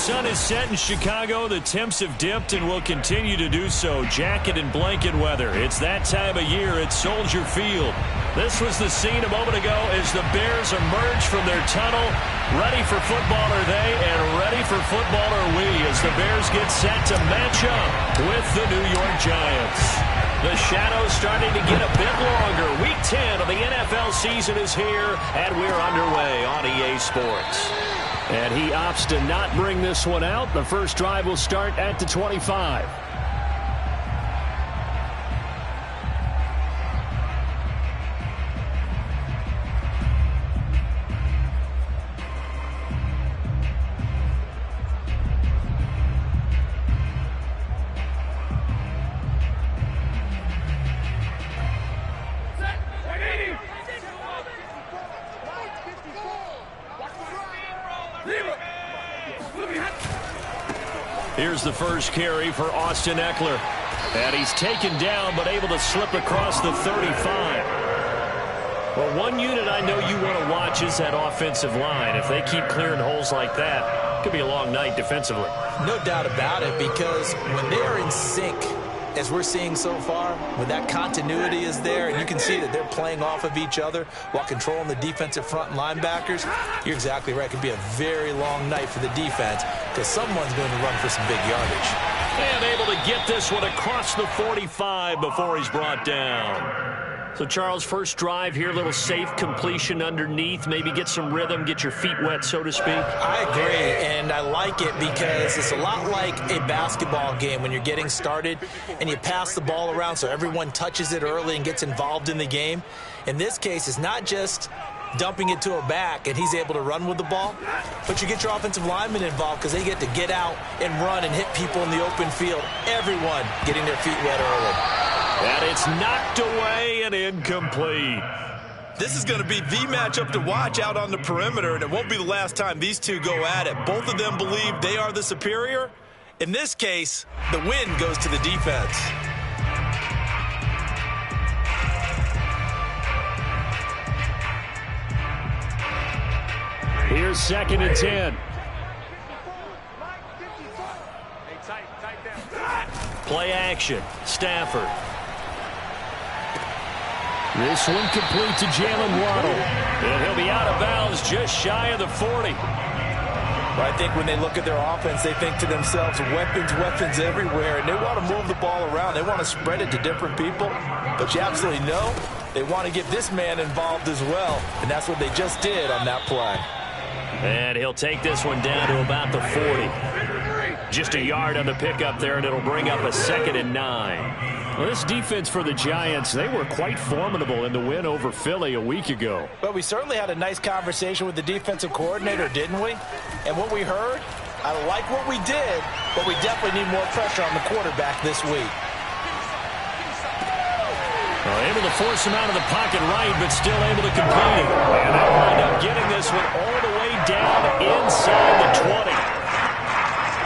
sun is set in Chicago. The temps have dipped and will continue to do so. Jacket and blanket weather. It's that time of year at Soldier Field. This was the scene a moment ago as the Bears emerged from their tunnel. Ready for football are they, and ready for football are we as the Bears get set to match up with the New York Giants. The shadows starting to get a bit longer. Week 10 of the NFL season is here, and we're underway on EA Sports. And he opts to not bring this one out. The first drive will start at the 25. Here's the first carry for Austin Eckler. And he's taken down but able to slip across the 35. Well, one unit I know you want to watch is that offensive line. If they keep clearing holes like that, it could be a long night defensively. No doubt about it, because when they're in sync, as we're seeing so far, when that continuity is there and you can see that they're playing off of each other while controlling the defensive front linebackers, you're exactly right. It could be a very long night for the defense because someone's going to run for some big yardage. And able to get this one across the 45 before he's brought down. So, Charles, first drive here, little safe completion underneath, maybe get some rhythm, get your feet wet, so to speak. I agree, and I like it because it's a lot like a basketball game when you're getting started and you pass the ball around so everyone touches it early and gets involved in the game. In this case, it's not just dumping it to a back and he's able to run with the ball, but you get your offensive linemen involved because they get to get out and run and hit people in the open field. Everyone getting their feet wet early. And it's knocked away and incomplete. This is going to be the matchup to watch out on the perimeter, and it won't be the last time these two go at it. Both of them believe they are the superior. In this case, the win goes to the defense. Here's 2nd and 10. Play action. Stafford. This one complete to Jalen Waddle. And he'll be out of bounds just shy of the 40. But I think when they look at their offense, they think to themselves, weapons, weapons everywhere. And they want to move the ball around. They want to spread it to different people. But you absolutely know they want to get this man involved as well. And that's what they just did on that play. And he'll take this one down to about the 40. Just a yard on the pickup there, and it'll bring up a 2nd and 9. Well, this defense for the Giants, they were quite formidable in the win over Philly a week ago. But we certainly had a nice conversation with the defensive coordinator, didn't we? And what we heard, I like what we did, but we definitely need more pressure on the quarterback this week. Well, able to force him out of the pocket right, but still able to complete it. And they'll wind up getting this one all the way down inside the 20.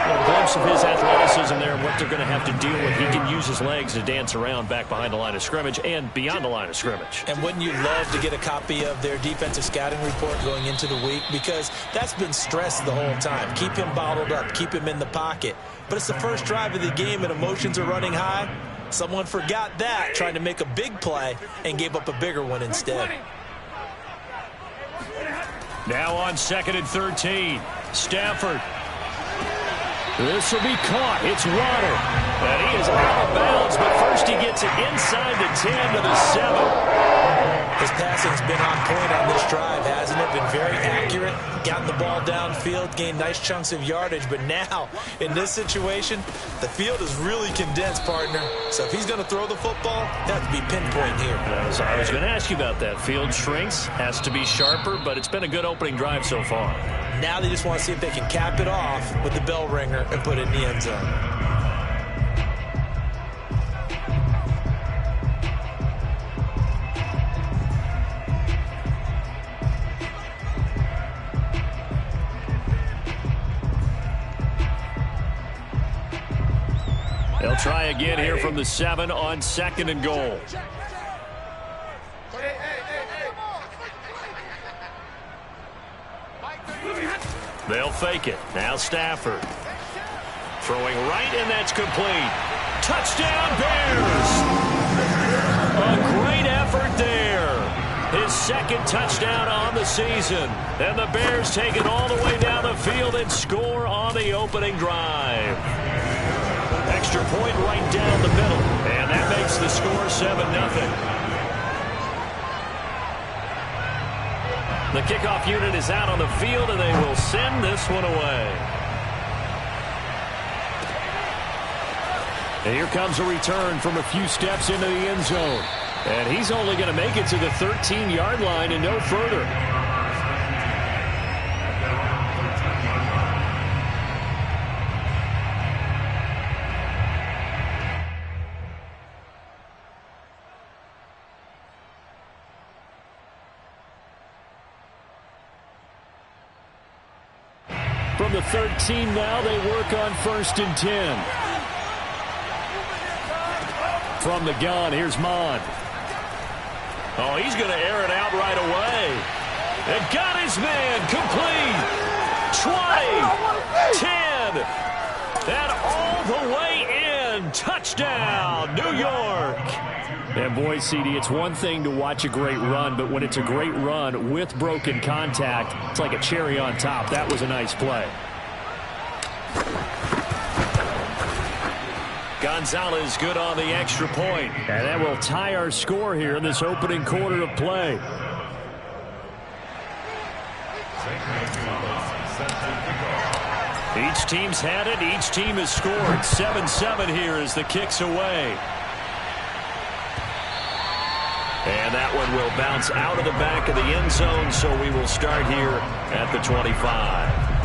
A glimpse of his athleticism there and what they're going to have to deal with. He can use his legs to dance around back behind the line of scrimmage and beyond the line of scrimmage. And wouldn't you love to get a copy of their defensive scouting report going into the week? Because that's been stressed the whole time. Keep him bottled up. Keep him in the pocket. But it's the first drive of the game and emotions are running high. Someone forgot that, trying to make a big play and gave up a bigger one instead. Now on 2nd and 13. Stafford. This will be caught. It's Waddle. And he is out of bounds, but first he gets it inside the 10 to the 7. His passing's been on point on this drive, hasn't it? Been very accurate. Gotten the ball downfield, gained nice chunks of yardage. But now, in this situation, the field is really condensed, partner. So if he's going to throw the football, that has to be pinpoint here. I was going to ask you about that. Field shrinks, has to be sharper, but it's been a good opening drive so far. Now they just want to see if they can cap it off with the bell ringer and put it in the end zone. They'll try again here from the 7 on 2nd and goal. They'll fake it. Now Stafford. Throwing right, and that's complete. Touchdown, Bears! A great effort there. His second touchdown on the season. And the Bears take it all the way down the field and score on the opening drive. Extra point right down the middle. And that makes the score 7-0. The kickoff unit is out on the field, and they will send this one away. And here comes a return from a few steps into the end zone. And he's only going to make it to the 13-yard line and no further. From the 13 now, they work on 1st and 10. From the gun, here's Mond. Oh, he's going to air it out right away. And got his man complete. 20, 10, and all the way in. Touchdown, New York. And boy, CD, it's one thing to watch a great run, but when it's a great run with broken contact, it's like a cherry on top. That was a nice play. Gonzalez good on the extra point. And that will tie our score here in this opening quarter of play. Each team's had it. Each team has scored. 7-7 here as the kick's away. And that one will bounce out of the back of the end zone, so we will start here at the 25.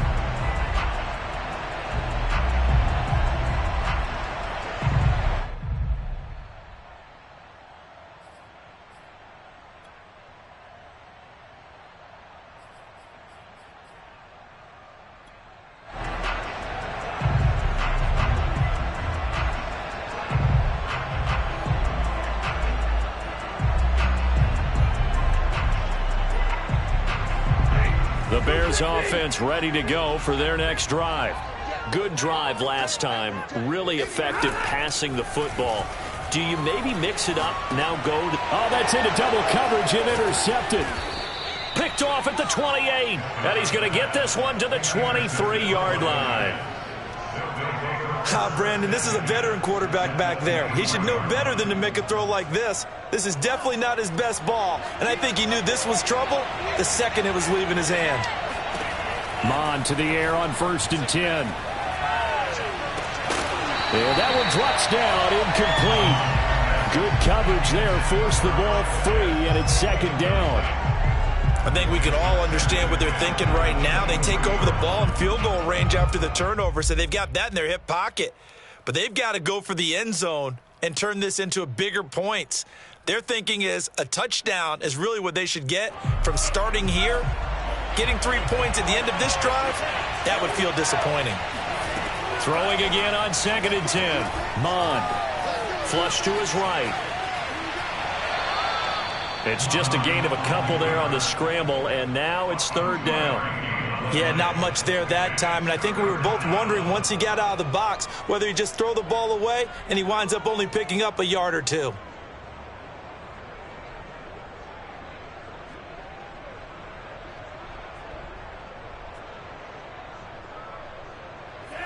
The Bears offense ready to go for their next drive. Good drive last time. Really effective passing the football. Do you maybe mix it up? Now go to... Oh, that's into double coverage and intercepted. Picked off at the 28. And he's going to get this one to the 23-yard line. Brandon, this is a veteran quarterback back there. He should know better than to make a throw like this. This is definitely not his best ball, and I think he knew this was trouble the second it was leaving his hand. Mond to the air on 1st and 10. And that one drops down, incomplete. Good coverage there, forced the ball free, and it's 2nd down. I think we can all understand what they're thinking right now. They take over the ball in field goal range after the turnover, so they've got that in their hip pocket. But they've got to go for the end zone and turn this into a bigger points. Their thinking is a touchdown is really what they should get from starting here. Getting 3 points at the end of this drive, that would feel disappointing. Throwing again on 2nd and 10. Mond. Flush to his right. It's just a gain of a couple there on the scramble, and now it's 3rd down. Yeah, not much there that time, and I think we were both wondering once he got out of the box whether he'd just throw the ball away and he winds up only picking up a yard or two.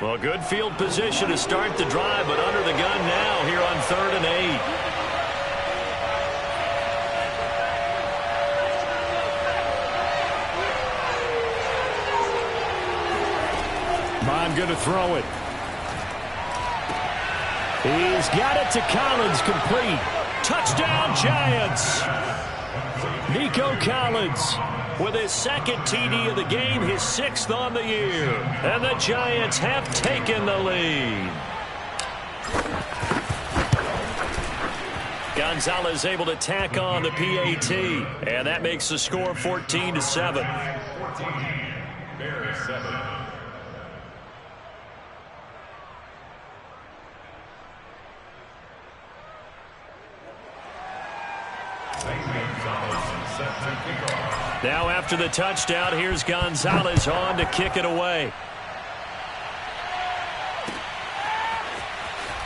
Well, good field position to start the drive, but under the gun now here on 3rd and 8. Mond going to throw it. He's got it to Collins, complete. Touchdown, Giants. Nico Collins with his 2nd TD of the game, his 6th on the year. And the Giants have taken the lead. Gonzalez able to tack on the PAT. And that makes the score 14-7. Bears 7. Gonzalez set to kick off. Now after the touchdown, here's Gonzalez on to kick it away.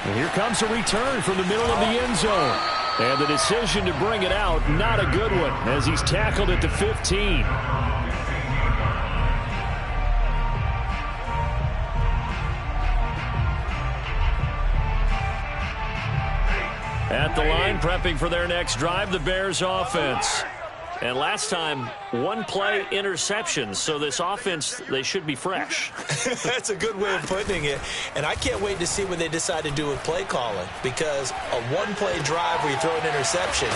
And here comes a return from the middle of the end zone. And the decision to bring it out, not a good one, as he's tackled at the 15. At the line, prepping for their next drive, the Bears offense. And last time, one-play interceptions, so this offense, they should be fresh. That's a good way of putting it. And I can't wait to see what they decide to do with play calling, because a one-play drive where you throw an interception,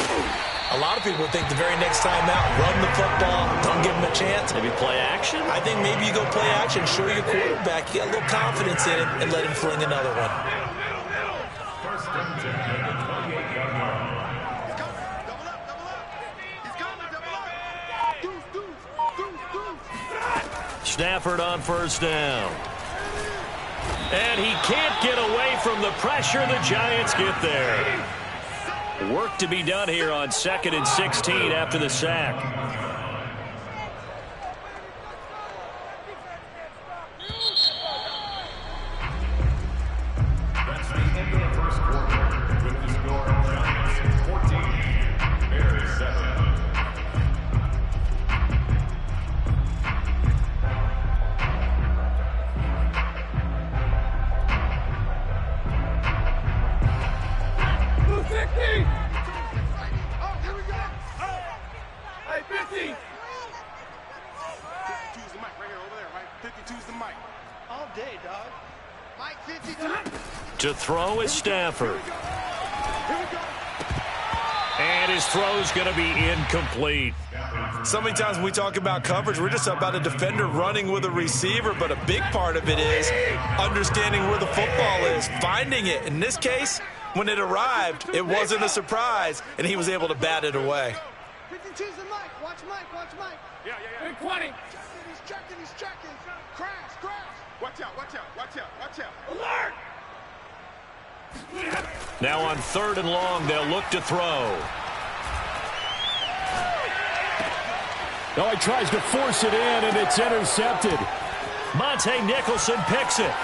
a lot of people think the very next time out, run the football, don't give them a chance. Maybe play action? I think maybe you go play action, show your quarterback, you got a little confidence in him, and let him fling another one. Stafford on first down. And he can't get away from the pressure. The Giants get there. Work to be done here on 2nd and 16 after the sack. That's the end of the first quarter with the score Giants 14, Bears 7. To throw is Stafford. And his throw's going to be incomplete. So many times when we talk about coverage, we're just about a defender running with a receiver, but a big part of it is understanding where the football is, finding it. In this case, when it arrived, it wasn't a surprise, and he was able to bat it away. 52's the Mike. Watch Mike. Watch Mike. Yeah. 20. He's checking. Crash. Watch out. Alert! Now on 3rd and long, they'll look to throw. Oh, he tries to force it in, and it's intercepted. Monte Nicholson picks it.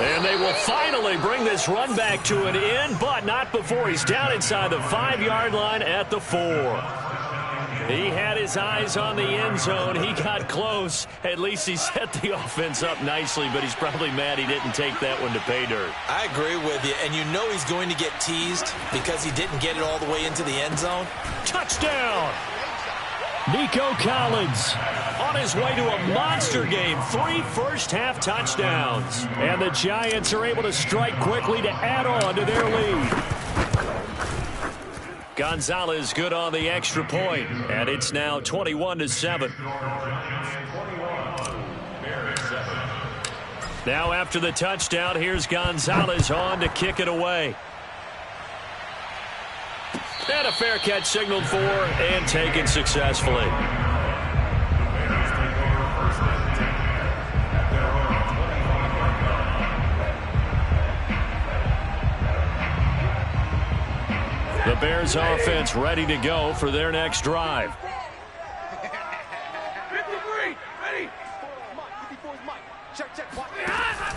And they will finally bring this run back to an end, but not before he's down inside the 5-yard line at the 4. He had his eyes on the end zone. He got close. At least he set the offense up nicely, but he's probably mad he didn't take that one to pay dirt. I agree with you, and you know he's going to get teased because he didn't get it all the way into the end zone. Touchdown! Nico Collins on his way to a monster game. 3 first-half touchdowns. And the Giants are able to strike quickly to add on to their lead. Gonzalez good on the extra point, and it's now 21-7. Now after the touchdown, here's Gonzalez on to kick it away. And a fair catch signaled for and taken successfully. The Bears offense ready to go for their next drive. 53, ready. Check.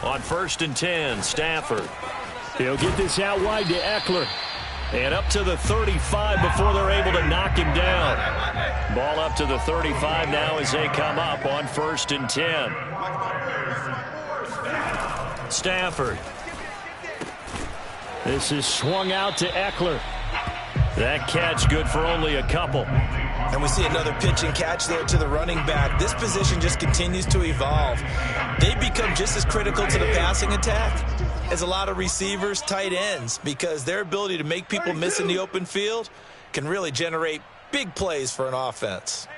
On 1st and 10, Stafford. He'll get this out wide to Eckler. And up to the 35 before they're able to knock him down. Ball up to the 35 now as they come up on 1st and 10. Stafford. This is swung out to Eckler. That catch good for only a couple. And we see another pitch and catch there to the running back. This position just continues to evolve. They become just as critical to the passing attack as a lot of receivers, tight ends, because their ability to make people miss in the open field can really generate big plays for an offense.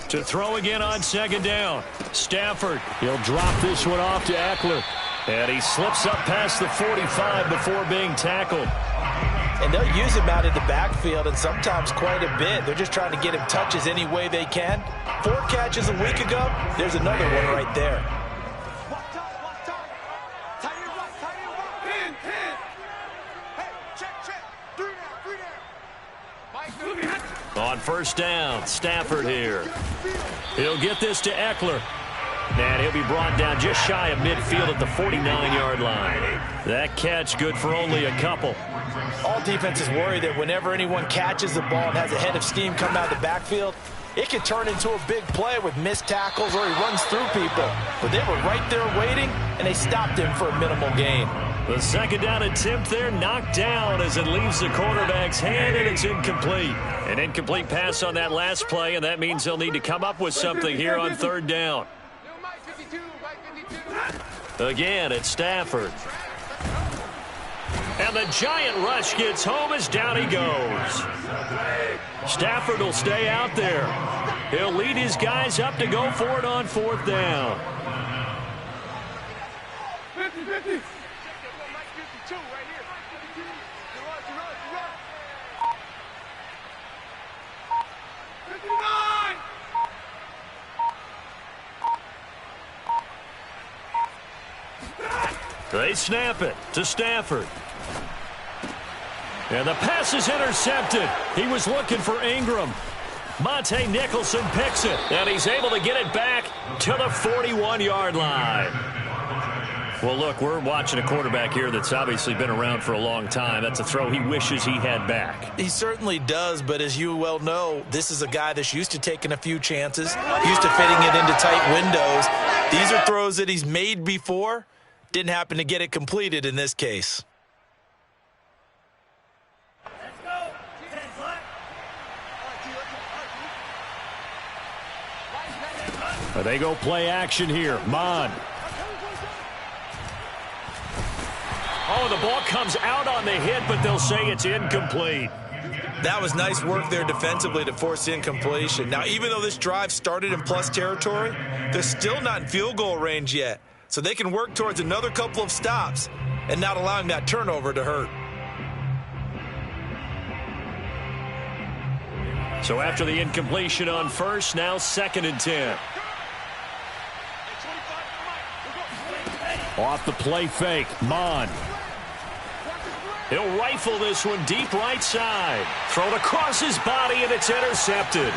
To throw again on 2nd down. Stafford. He'll drop this one off to Eckler. And he slips up past the 45 before being tackled. And they'll use him out in the backfield, and sometimes quite a bit. They're just trying to get him touches any way they can. 4 catches a week ago. There's another one right there. Hey, check. 3 down. On first down, Stafford here. He'll get this to Eckler. And he'll be brought down just shy of midfield at the 49-yard line. That catch good for only a couple. All defenses worry that whenever anyone catches the ball and has a head of steam come out of the backfield, it can turn into a big play with missed tackles or he runs through people. But they were right there waiting, and they stopped him for a minimal gain. The second down attempt there knocked down as it leaves the quarterback's hand, and it's incomplete. An incomplete pass on that last play, and that means they'll need to come up with something here on third down. Again, it's Stafford. And the giant rush gets home as down he goes. Stafford will stay out there. He'll lead his guys up to go for it on fourth down. 50-50. They snap it to Stafford. And the pass is intercepted. He was looking for Ingram. Monte Nicholson picks it, and he's able to get it back to the 41-yard line. Well, look, we're watching a quarterback here that's obviously been around for a long time. That's a throw he wishes he had back. He certainly does, but as you well know, this is a guy that's used to taking a few chances, used to fitting it into tight windows. These are throws that he's made before. Didn't happen to get it completed in this case. They go play action here. Mon. Oh, the ball comes out on the hit, but they'll say it's incomplete. That was nice work there defensively to force incompletion. Now, even though this drive started in plus territory, they're still not in field goal range yet. So they can work towards another couple of stops and not allowing that turnover to hurt. So after the incompletion on first, now 2nd and 10. Off the play fake, Mon. He'll rifle this one deep right side. Thrown across his body, and it's intercepted.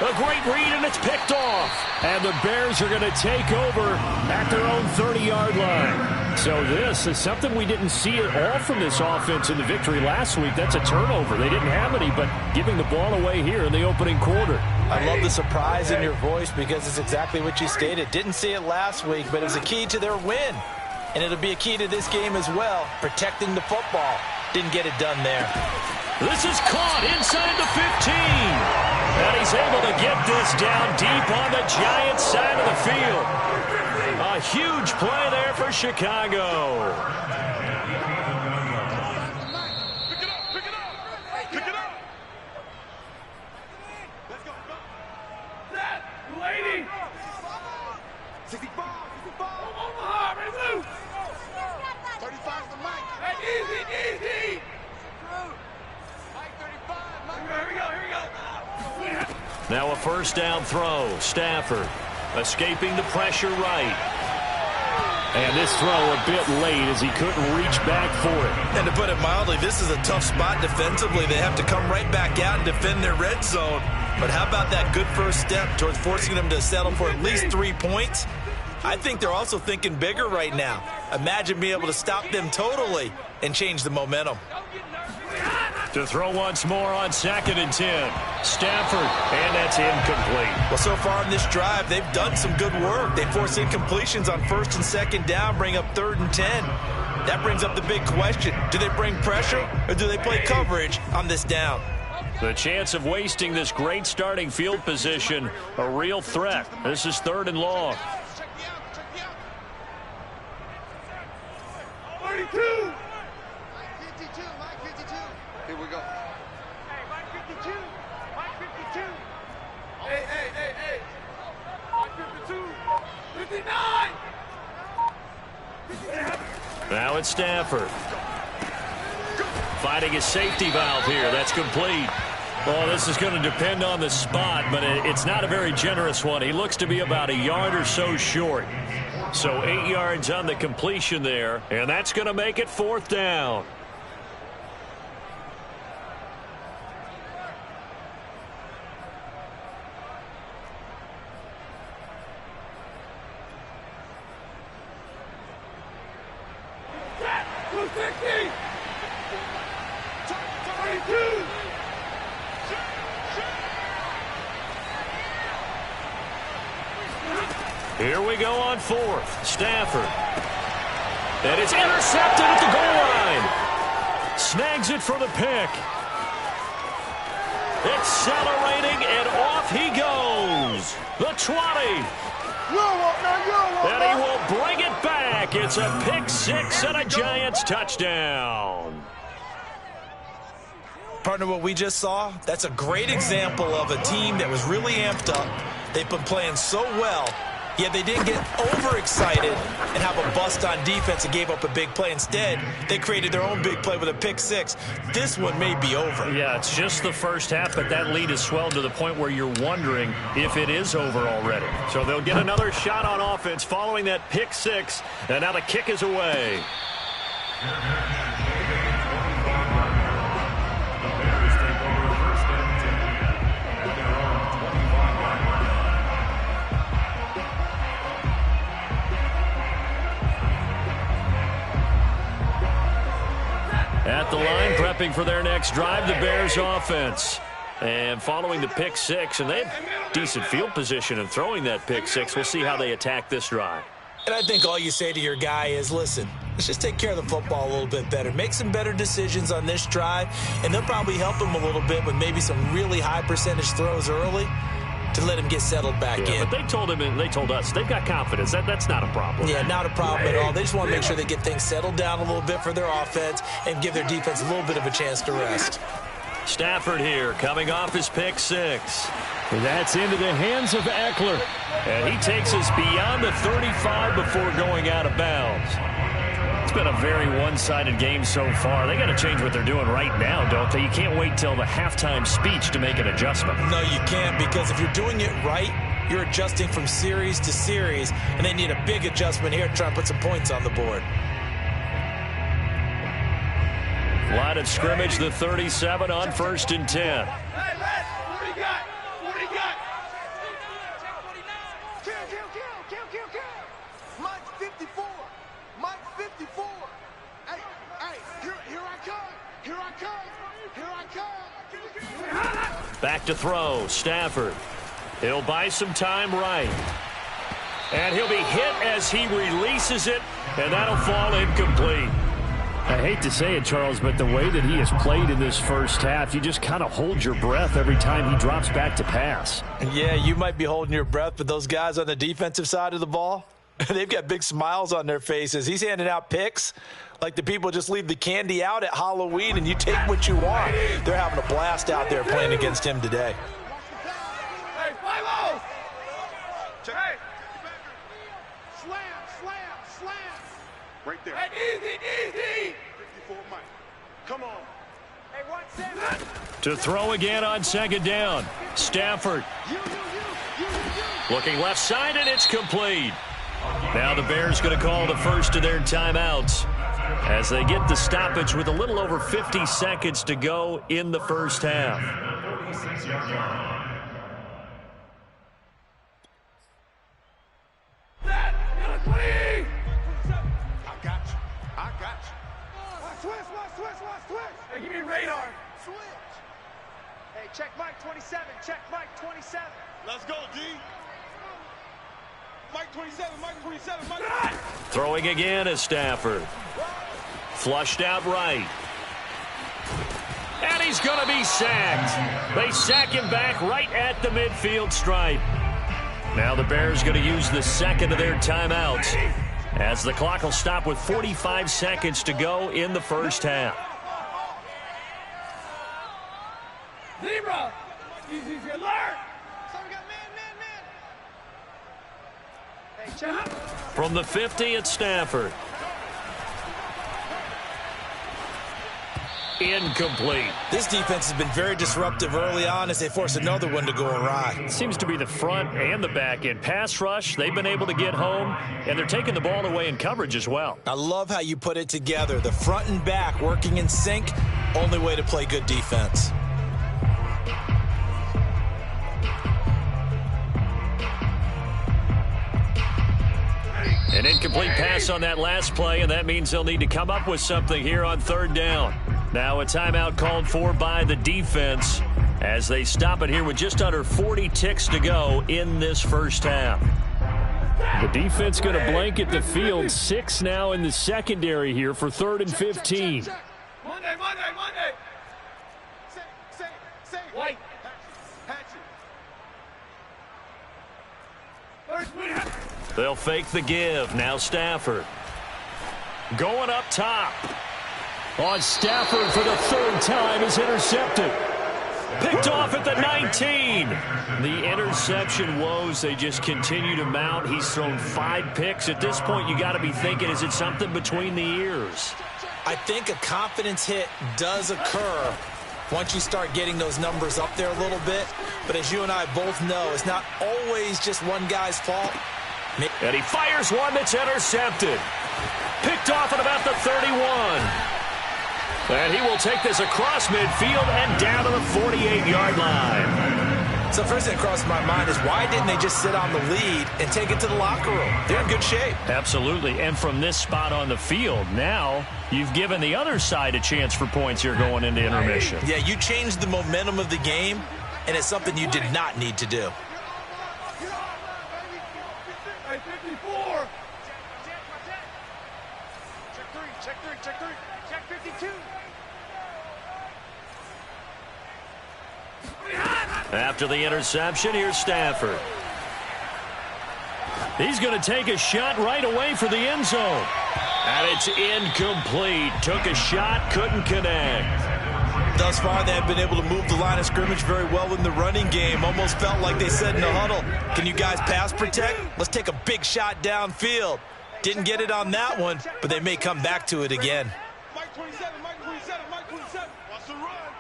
A great read, and it's picked off. And the Bears are going to take over at their own 30-yard line. So this is something we didn't see at all from this offense in the victory last week. That's a turnover. They didn't have any, but giving the ball away here in the opening quarter. I love the surprise in your voice because it's exactly what you stated. Didn't see it last week, but it was a key to their win. And it'll be a key to this game as well, protecting the football. Didn't get it done there. This is caught inside the 15. And he's able to get this down deep on the Giants' side of the field. A huge play there for Chicago. Pick it up, pick it up, pick it up. Let's go. That lady. 65. Omaha, move. 35 the mic. Hey, easy. Mike 35. Here we go. Now a first down throw. Stafford escaping the pressure right. And this throw a bit late as he couldn't reach back for it. And to put it mildly, this is a tough spot defensively. They have to come right back out and defend their red zone. But how about that good first step towards forcing them to settle for at least 3 points? I think they're also thinking bigger right now. Imagine being able to stop them totally and change the momentum. To throw once more on 2nd and 10. Stafford, and that's incomplete. Well, so far in this drive, they've done some good work. They force incompletions on 1st and 2nd down, bring up 3rd and 10. That brings up the big question. Do they bring pressure or do they play coverage on this down? The chance of wasting this great starting field position, a real threat. This is 3rd and long. 32. Mike 52. Here we go. Hey, Mike 52. Mike 52. Hey. Mike 52. 59. Now it's Stafford. Finding his safety valve here. That's complete. Well, this is going to depend on the spot, but it's not a very generous one. He looks to be about a yard or so short. So 8 yards on the completion there, and that's going to make it 4th down. Here we go on fourth. Stafford. And it's intercepted at the goal line. Snags it for the pick. Accelerating, and off he goes. The 20. And he will bring it back. It's a pick six and a Giants touchdown. Partner, what we just saw, that's a great example of a team that was really amped up. They've been playing so well, yet they didn't get overexcited and have a bust on defense and gave up a big play. Instead, they created their own big play with a pick six. This one may be over. Yeah, it's just the first half, but that lead has swelled to the point where you're wondering if it is over already. So they'll get another shot on offense following that pick six, and now the kick is away. At the line, prepping for their next drive, the Bears offense. And following the pick six, and they have decent field position in throwing that pick six. We'll see how they attack this drive. And I think all you say to your guy is, listen, let's just take care of the football a little bit better. Make some better decisions on this drive, and they'll probably help him a little bit with maybe some really high percentage throws early to let him get settled back in. But they told him and they told us they've got confidence. That's not a problem. Yeah, not a problem at all. They just want to make sure they get things settled down a little bit for their offense and give their defense a little bit of a chance to rest. Stafford here coming off his pick six. That's into the hands of Eckler. And he takes us beyond the 35 before going out of bounds. It's been a very one-sided game so far. They got to change what they're doing right now, don't they? You can't wait till the halftime speech to make an adjustment. No, you can't, because if you're doing it right, you're adjusting from series to series, and they need a big adjustment here to try and put some points on the board. Line of scrimmage, the 37 on 1st and 10. Hey, Les, what do you got? What do you got? Kill. Mike 54. Mike 54. Hey, here I come. Back to throw, Stafford. He'll buy some time right. And he'll be hit as he releases it, and that'll fall incomplete. I hate to say it, Charles, but the way that he has played in this first half, you just kind of hold your breath every time he drops back to pass. Yeah, you might be holding your breath, but those guys on the defensive side of the ball, they've got big smiles on their faces. He's handing out picks like the people just leave the candy out at Halloween and you take what you want. They're having a blast out there playing against him today. Hey, Philo! Hey! Slam! Right there. Hey, easy! 54 Mike. Come on. Hey, 1-7. To throw again on 2nd down. Stafford. Looking left side, and it's complete. Now the Bears going to call the first of their timeouts as they get the stoppage with a little over 50 seconds to go in the first half. I got you. Switch. Hey, give me radar. Switch. Hey, check Mike 27. Let's go, D. Mike 27. Throwing again is Stafford. Flushed out right. And he's going to be sacked. They sack him back right at the midfield stripe. Now the Bears going to use the second of their timeouts as the clock will stop with 45 seconds to go in the first half. Zebra! Easy alert! Hey, check. From the 50, it's Stafford. Incomplete. This defense has been very disruptive early on as they force another one to go awry. Seems to be the front and the back end. Pass rush, they've been able to get home, and they're taking the ball away in coverage as well. I love how you put it together. The front and back working in sync, only way to play good defense. An incomplete pass on that last play, and that means they'll need to come up with something here on third down. Now a timeout called for by the defense as they stop it here with just under 40 ticks to go in this first half. The defense going to blanket the field. 6 now in the secondary here for 3rd and 15. Monday. Say. White. They'll fake the give. Now Stafford. Going up top. On Stafford for the 3rd time is intercepted. Picked off at the 19. The interception woes, they just continue to mount. He's thrown 5 picks. At this point, you got to be thinking, is it something between the ears? I think a confidence hit does occur once you start getting those numbers up there a little bit. But as you and I both know, it's not always just one guy's fault. And he fires one that's intercepted. Picked off at about the 31. And he will take this across midfield and down to the 48-yard line. So first thing that crossed my mind is why didn't they just sit on the lead and take it to the locker room? They're in good shape. Absolutely. And from this spot on the field, now you've given the other side a chance for points here going into intermission. Yeah, you changed the momentum of the game, and it's something you did not need to do. Check 52. After the interception, here's Stafford. He's going to take a shot right away for the end zone. And it's incomplete. Took a shot, couldn't connect. Thus far, they have been able to move the line of scrimmage very well in the running game. Almost felt like they said in the huddle, can you guys pass protect? Let's take a big shot downfield. Didn't get it on that one, but they may come back to it again. Mike 27. Watch the run.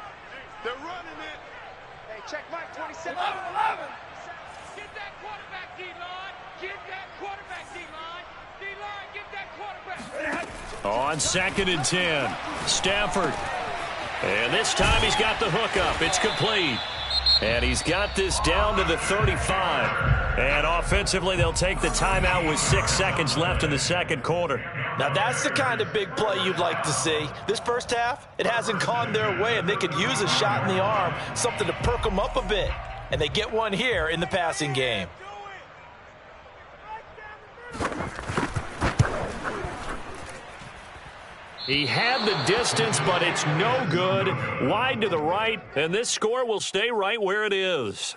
They're running it. Hey, check Mike 27. 11. Get that quarterback, D-line. Get that quarterback, D-line. D-line, get that quarterback. On 2nd and 10, Stafford. And this time he's got the hook up. It's complete. And he's got this down to the 35. And offensively, they'll take the timeout with 6 seconds left in the second quarter. Now, that's the kind of big play you'd like to see. This first half, it hasn't gone their way, and they could use a shot in the arm, something to perk them up a bit. And they get one here in the passing game. He had the distance, but it's no good. Wide to the right, and this score will stay right where it is.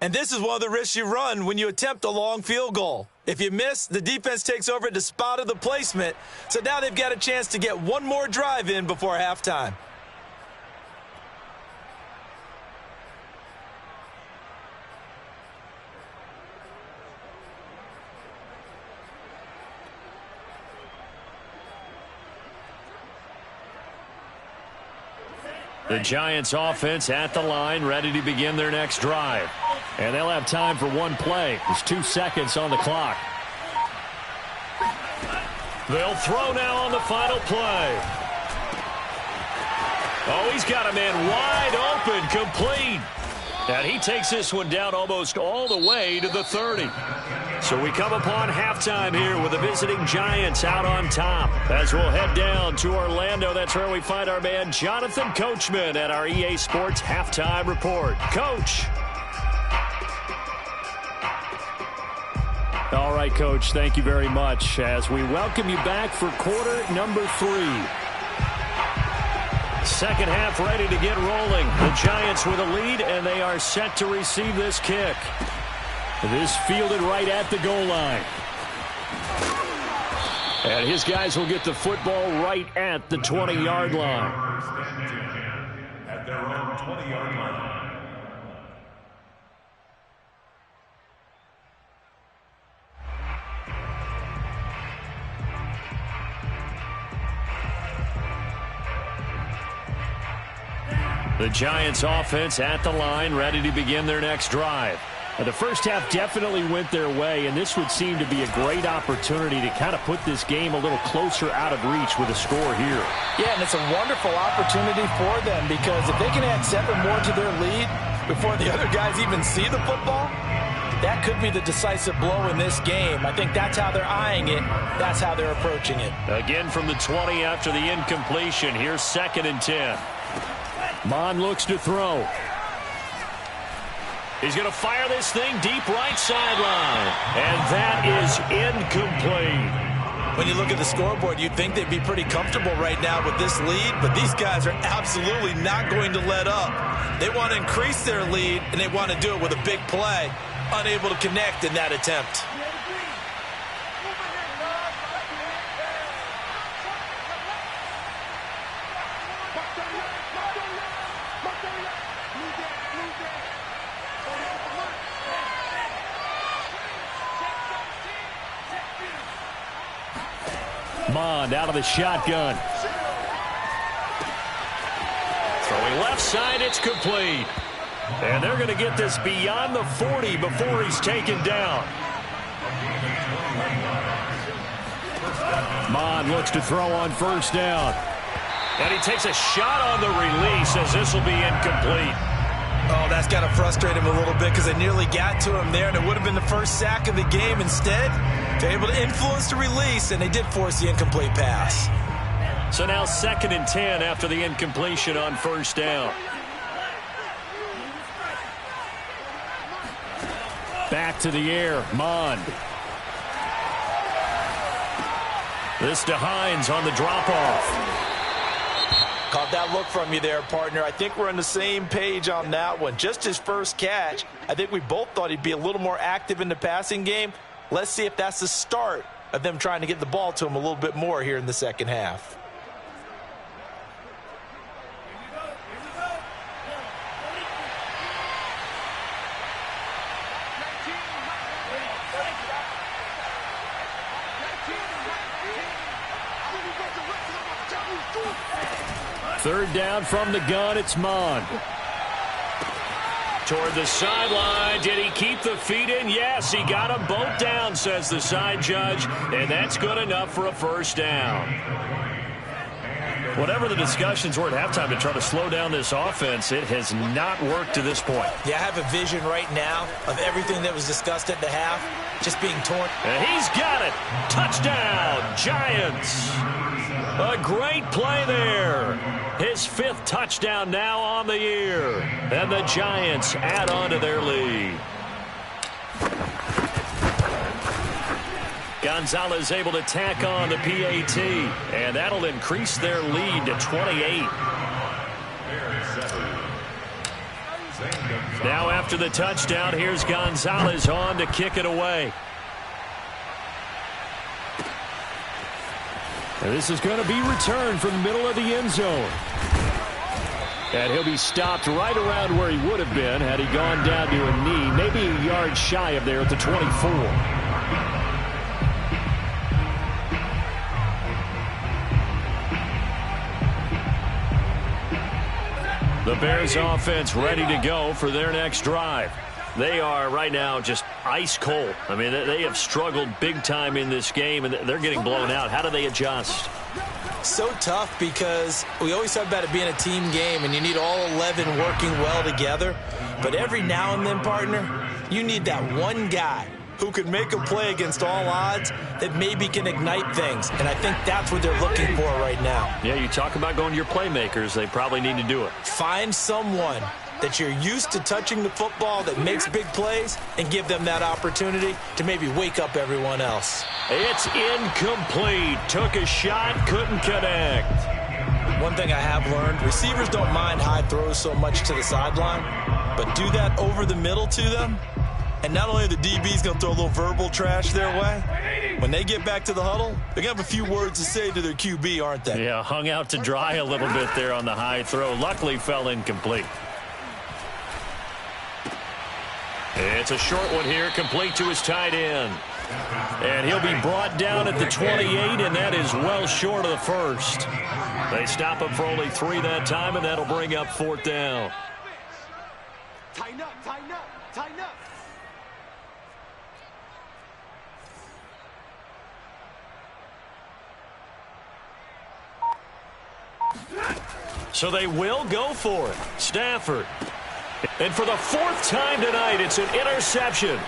And this is one of the risks you run when you attempt a long field goal. If you miss, the defense takes over at the spot of the placement. So now they've got a chance to get one more drive in before halftime. The Giants offense at the line, ready to begin their next drive. And they'll have time for one play. There's 2 seconds on the clock. They'll throw now on the final play. Oh, he's got a man wide open, complete. And he takes this one down almost all the way to the 30. So we come upon halftime here with the visiting Giants out on top. As we'll head down to Orlando, that's where we find our man Jonathan Coachman at our EA Sports Halftime Report. Coach. All right, Coach, thank you very much as we welcome you back for quarter number 3. Second half ready to get rolling. The Giants with a lead, and they are set to receive this kick. This fielded right at the goal line. And his guys will get the football right at the 20-yard line. At their own 20-yard line. The Giants offense at the line, ready to begin their next drive. The first half definitely went their way, and this would seem to be a great opportunity to kind of put this game a little closer out of reach with a score here. Yeah, and it's a wonderful opportunity for them because if they can add 7 more to their lead before the other guys even see the football, that could be the decisive blow in this game. I think that's how they're eyeing it. That's how they're approaching it. Again from the 20 after the incompletion. Here's 2nd and 10. Mon looks to throw. He's going to fire this thing deep right sideline. And that is incomplete. When you look at the scoreboard, you'd think they'd be pretty comfortable right now with this lead, but these guys are absolutely not going to let up. They want to increase their lead, and they want to do it with a big play. Unable to connect in that attempt. Mond out of the shotgun. Throwing left side, it's complete. And they're going to get this beyond the 40 before he's taken down. Mond looks to throw on 1st down. And he takes a shot on the release as this will be incomplete. Oh, that's got to frustrate him a little bit because they nearly got to him there, and it would have been the first sack of the game. Instead, they're able to influence the release, and they did force the incomplete pass. So now 2nd and 10 after the incompletion on 1st down. Back to the air, Mond. This to Hines on the drop-off. Caught that look from you there, partner. I think we're on the same page on that one. Just his first catch. I think we both thought he'd be a little more active in the passing game. Let's see if that's the start of them trying to get the ball to him a little bit more here in the second half. Third down from the gun, it's Mond. Toward the sideline, did he keep the feet in? Yes, he got them both down, says the side judge, and that's good enough for a 1st down. Whatever the discussions were at halftime to try to slow down this offense, it has not worked to this point. Yeah, I have a vision right now of everything that was discussed at the half just being torn. And he's got it. Touchdown, Giants. A great play there. His 5th touchdown now on the year. And the Giants add on to their lead. Gonzalez able to tack on the PAT. And that'll increase their lead to 28. Now after the touchdown, here's Gonzalez on to kick it away. And this is going to be returned from the middle of the end zone. And he'll be stopped right around where he would have been had he gone down to a knee, maybe a yard shy of there at the 24. The Bears offense ready to go for their next drive. They are right now just ice cold. I mean, they have struggled big time in this game, and they're getting blown out. How do they adjust? So tough because we always talk about it being a team game, and you need all 11 working well together. But every now and then, partner, you need that one guy who could make a play against all odds that maybe can ignite things. And I think that's what they're looking for right now. Yeah, you talk about going to your playmakers. They probably need to do it. Find someone that you're used to touching the football that makes big plays and give them that opportunity to maybe wake up everyone else. It's incomplete. Took a shot, couldn't connect. One thing I have learned, receivers don't mind high throws so much to the sideline, but do that over the middle to them, and not only are the DBs going to throw a little verbal trash their way, when they get back to the huddle, they're going to have a few words to say to their QB, aren't they? Yeah, hung out to dry a little bit there on the high throw. Luckily fell incomplete. It's a short one here, complete to his tight end. And he'll be brought down at the 28, and that is well short of the first. They stop him for only 3 that time, and that'll bring up 4th down. Tighten up, tighten up, tighten up. So they will go for it. Stafford. And for the fourth time tonight, it's an interception.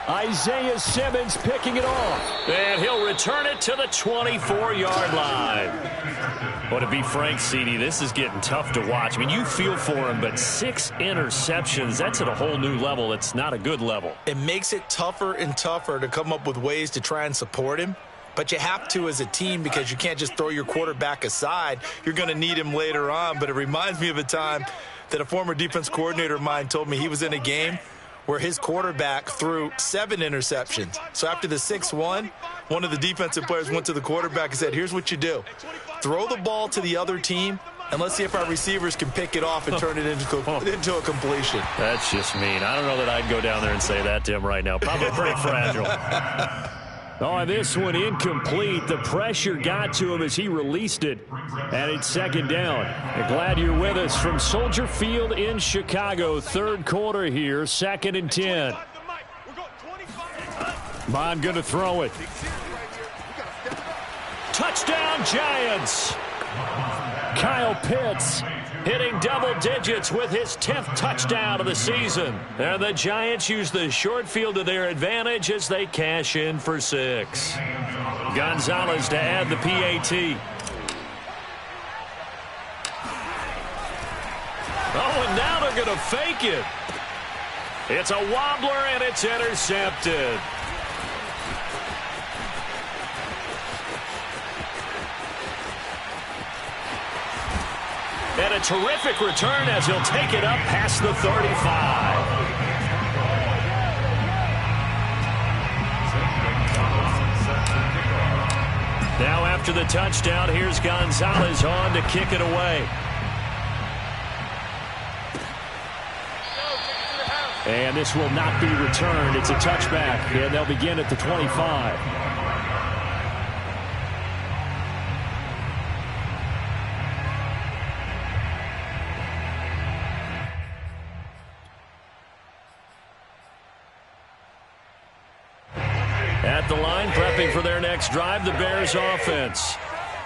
Isaiah Simmons picking it off. And he'll return it to the 24-yard line. Well, to be frank, CD, this is getting tough to watch. I mean, you feel for him, but 6 interceptions, that's at a whole new level. It's not a good level. It makes it tougher and tougher to come up with ways to try and support him. But you have to as a team because you can't just throw your quarterback aside. You're going to need him later on. But it reminds me of a time that a former defense coordinator of mine told me he was in a game where his quarterback threw 7 interceptions. So after the 6-1, one of the defensive players went to the quarterback and said, here's what you do. Throw the ball to the other team, and let's see if our receivers can pick it off and turn it into a completion. That's just mean. I don't know that I'd go down there and say that to him right now. Probably pretty fragile. Oh, this one incomplete. The pressure got to him as he released it. And it's second down. And glad you're with us from Soldier Field in Chicago. Third quarter here, 2nd and 10. Bond going to throw it. Touchdown, Giants. Kyle Pitts hitting double digits with his 10th touchdown of the season. And the Giants use the short field to their advantage as they cash in for 6. Gonzalez to add the PAT. Oh, and now they're going to fake it. It's a wobbler, and it's intercepted. And a terrific return as he'll take it up past the 35. Now after the touchdown, here's Gonzalez on to kick it away. And this will not be returned. It's a touchback, and they'll begin at the 25. At the line, prepping for their next drive, the Bears offense.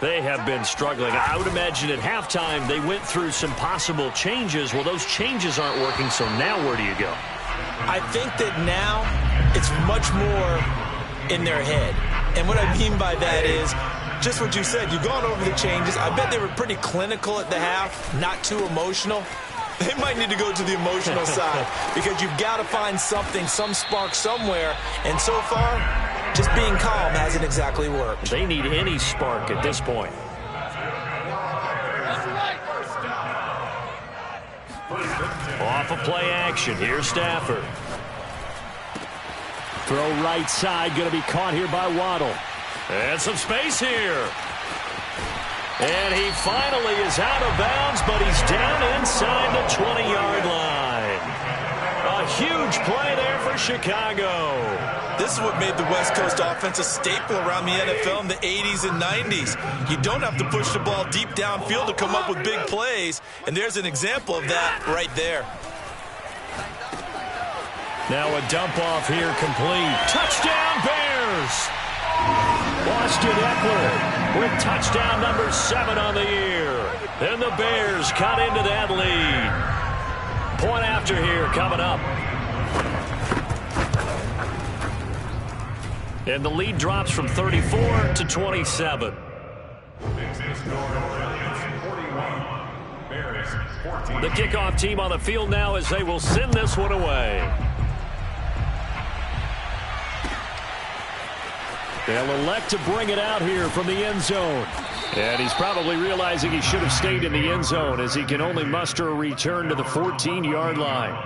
They have been struggling. I would imagine at halftime they went through some possible changes. Well, those changes aren't working, so now where do you go? I think that now it's much more in their head. And what I mean by that is just what you said. You've gone over the changes. I bet they were pretty clinical at the half, not too emotional. They might need to go to the emotional side because you've got to find something, some spark somewhere. And so far, just being calm hasn't exactly worked. They need any spark at this point. Off of play action. Here's Stafford. Throw right side. Going to be caught here by Waddle. And some space here. And he finally is out of bounds, but he's down inside the 20-yard line. A huge play there for Chicago. This is what made the West Coast offense a staple around the NFL in the 80s and 90s. You don't have to push the ball deep downfield to come up with big plays, and there's an example of that right there. Now a dump off here complete. Touchdown Bears! Austin Eckler with touchdown number 7 on the year. And the Bears cut into that lead. Point after here coming up. And the lead drops from 34 to 27. The kickoff team on the field now as they will send this one away. They'll elect to bring it out here from the end zone. And he's probably realizing he should have stayed in the end zone as he can only muster a return to the 14-yard line.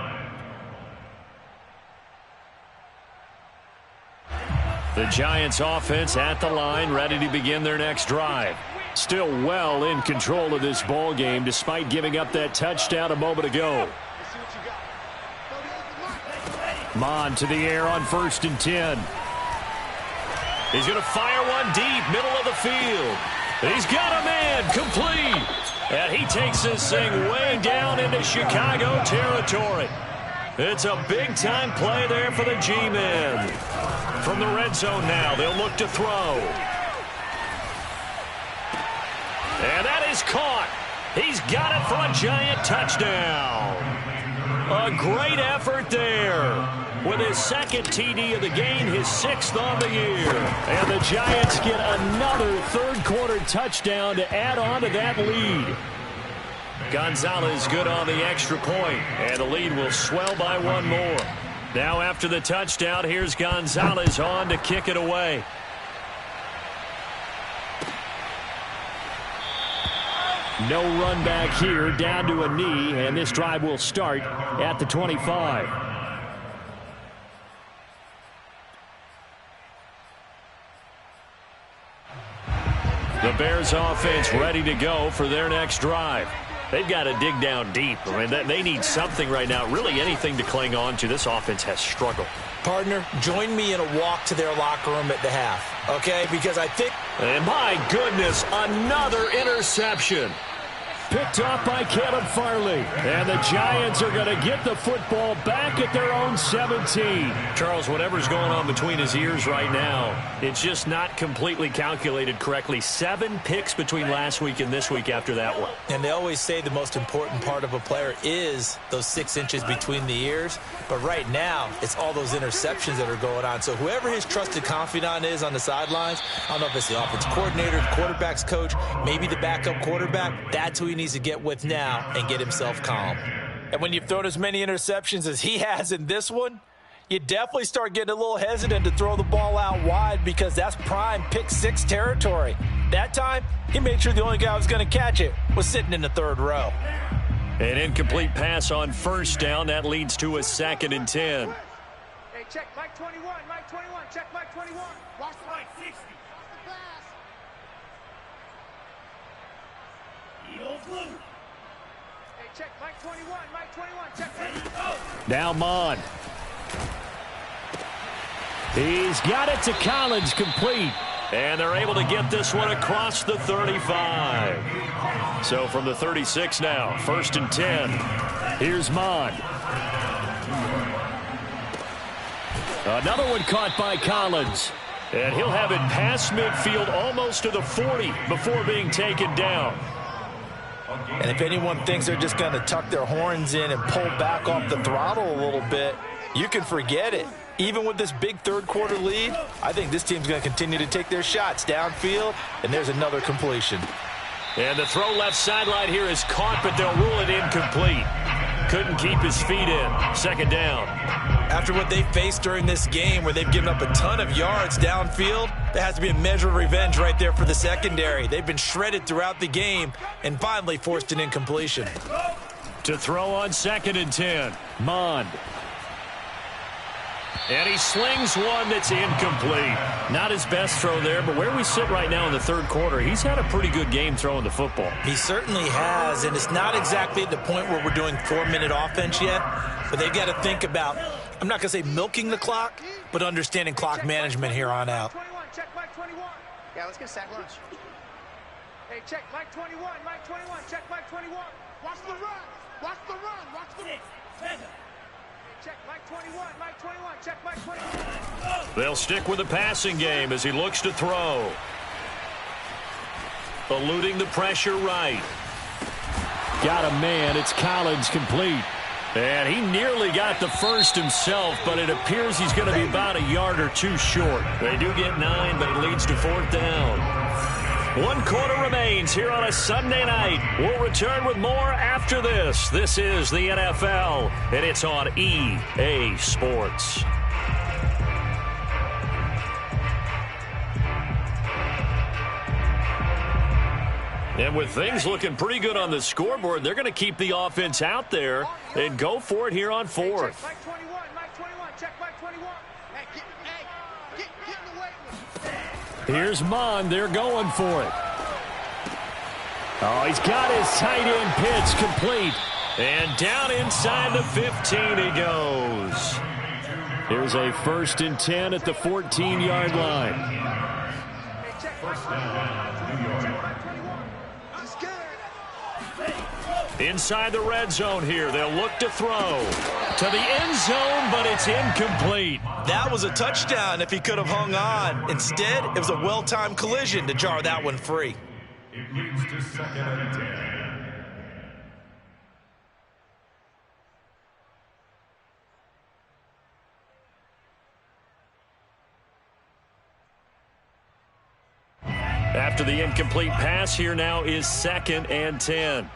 The Giants offense at the line, ready to begin their next drive. Still well in control of this ball game despite giving up that touchdown a moment ago. Mon to the air on 1st and 10. He's going to fire one deep, middle of the field. He's got a man, complete. And he takes this thing way down into Chicago territory. It's a big-time play there for the G-men. From the red zone now, they'll look to throw. And that is caught. He's got it for a Giant touchdown. A great effort there. With his second TD of the game, his 6th on the year. And the Giants get another third-quarter touchdown to add on to that lead. Gonzalez good on the extra point, and the lead will swell by one more. Now after the touchdown, here's Gonzalez on to kick it away. No run back here, down to a knee, and this drive will start at the 25. The Bears offense ready to go for their next drive. They've got to dig down deep. I mean, they need something right now, really anything to cling on to. This offense has struggled. Partner, join me in a walk to their locker room at the half, okay? Because I think... And my goodness, another interception. Picked off by Caleb Farley. And the Giants are going to get the football back at their own 17. Charles, whatever's going on between his ears right now, it's just not completely calculated correctly. 7 picks between last week and this week after that one. And they always say the most important part of a player is those 6 inches between the ears. But right now, it's all those interceptions that are going on. So whoever his trusted confidant is on the sidelines, I don't know if it's the offense coordinator, the quarterback's coach, maybe the backup quarterback, that's who he needs to get with now and get himself calm. And when you've thrown as many interceptions as he has in this one, you definitely start getting a little hesitant to throw the ball out wide because that's prime pick 6 territory. That time, he made sure the only guy who was going to catch it was sitting in the 3rd row. An incomplete pass on first down. That leads to a 2nd and 10. Hey, check Mike 21, Mike 21, check Mike 21. Watch the Mike 60. Watch the pass. Hey, check Mike 21, Mike 21, check Mike. Now Mon. He's got it to Collins, complete. And they're able to get this one across the 35. So from the 36 now, 1st and 10. Here's Mon. Another one caught by Collins. And he'll have it past midfield almost to the 40 before being taken down. And if anyone thinks they're just going to tuck their horns in and pull back off the throttle a little bit, you can forget it. Even with this big 3rd quarter lead, I think this team's going to continue to take their shots downfield, and there's another completion. And the throw left sideline here is caught, but they'll rule it incomplete. Couldn't keep his feet in. 2nd down. After what they faced during this game where they've given up a ton of yards downfield, there has to be a measure of revenge right there for the secondary. They've been shredded throughout the game and finally forced an incompletion. To throw on 2nd and 10. Mond. And he slings one that's incomplete. Not his best throw there, but where we sit right now in the 3rd quarter, he's had a pretty good game throwing the football. He certainly has, and it's not exactly at the point where we're doing 4-minute offense yet, but they've got to think about, I'm not going to say milking the clock, but understanding clock management here on out. Check Mike 21. Yeah, let's get a sack lunch. Hey, check Mike 21, Mike 21, check Mike 21. Watch the run, watch the run, watch the run. Check Mike 21, Mike 21, check Mike 21. They'll stick with the passing game as he looks to throw. Eluding the pressure right. Got a man. It's Collins, complete. And he nearly got the first himself, but it appears he's going to be about a yard or 2 short. They do get 9, but it leads to 4th down. 1 quarter remains here on a Sunday night. We'll return with more after this. This is the NFL, and it's on EA Sports. And with things looking pretty good on the scoreboard, they're going to keep the offense out there and go for it here on 4th. Check Mike 21, Mike 21, check Mike 21. Hey, get in the way. Here's Mon. They're going for it. Oh, he's got his tight end pitch complete. And down inside the 15 he goes. Here's a 1st and 10 at the 14-yard line. Inside the red zone here. They'll look to throw to the end zone, but it's incomplete. That was a touchdown if he could have hung on. Instead, it was a well-timed collision to jar that one free. It leads to 2nd and 10. After the incomplete pass, here now is 2nd and 10.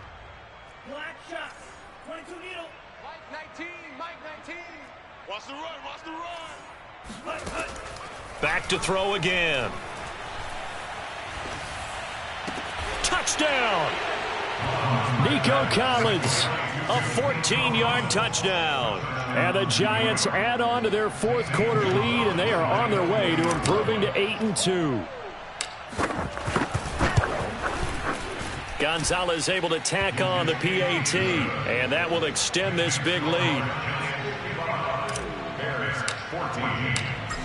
Black shot. 22 needle. Mike 19. Mike 19. Watch the run. Watch the run. Back to throw again. Touchdown! Nico Collins, a 14-yard touchdown. And the Giants add on to their fourth quarter lead, and they are on their way to improving to 8-2. Gonzalez able to tack on the PAT, and that will extend this big lead.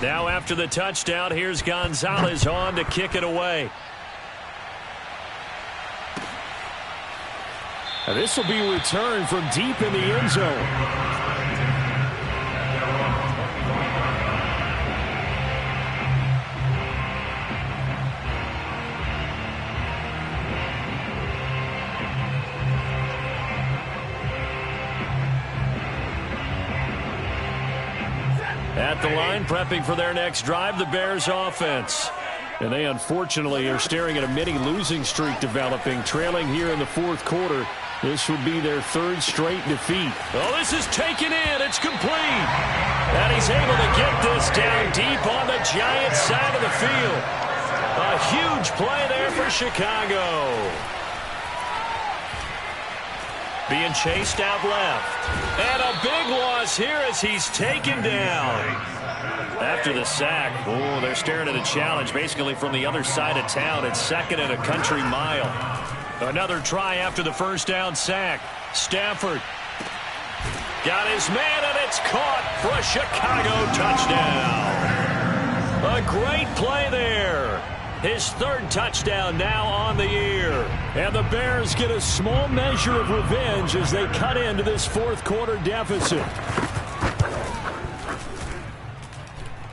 Now after the touchdown, here's Gonzalez on to kick it away. And this will be returned from deep in the end zone. At the line, prepping for their next drive, the Bears offense. And they unfortunately are staring at a mini losing streak developing, trailing here in the fourth quarter. This would be their third straight defeat. Oh, this is taken in. It's complete. And he's able to get this down deep on the Giants side of the field. A huge play there for Chicago. Being chased out left. And a big loss here as he's taken down. After the sack, oh, they're staring at a challenge basically from the other side of town. It's 2nd and a country mile. Another try after the first down sack. Stafford got his man, and it's caught for a Chicago touchdown. A great play there. His third touchdown now on the year. And the Bears get a small measure of revenge as they cut into this fourth quarter deficit.